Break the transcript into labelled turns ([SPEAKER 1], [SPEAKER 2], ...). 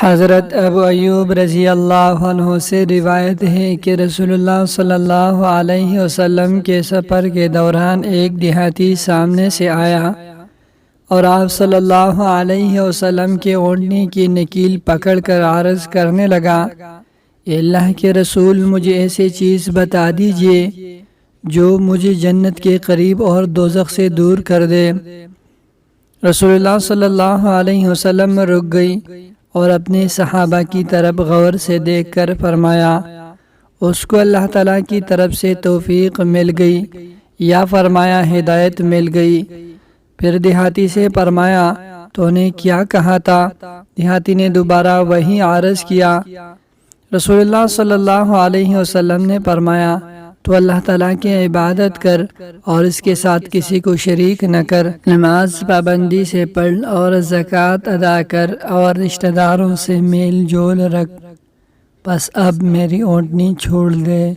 [SPEAKER 1] حضرت ابو ایوب رضی اللہ عنہ سے روایت ہے کہ رسول اللہ صلی اللہ علیہ وسلم کے سفر کے دوران ایک دیہاتی سامنے سے آیا اور آپ صلی اللہ علیہ وسلم کے اونٹنے کی نکیل پکڑ کر عرض کرنے لگا، اے اللہ کے رسول، مجھے ایسی چیز بتا دیجئے جو مجھے جنت کے قریب اور دوزخ سے دور کر دے۔ رسول اللہ صلی اللہ علیہ وسلم رک گئی اور اپنے صحابہ کی طرف غور سے دیکھ کر فرمایا، اس کو اللہ تعالیٰ کی طرف سے توفیق مل گئی یا فرمایا ہدایت مل گئی۔ پھر دیہاتی سے فرمایا، تو نے کیا کہا تھا؟ دیہاتی نے دوبارہ وہی عرض کیا۔ رسول اللہ صلی اللہ علیہ وسلم نے فرمایا، تو اللہ تعالیٰ کی عبادت کر اور اس کے ساتھ کسی کو شریک نہ کر، نماز پابندی سے پڑھ اور زکوٰۃ ادا کر اور رشتہ داروں سے میل جول رکھ، بس اب میری اونٹنی چھوڑ دے۔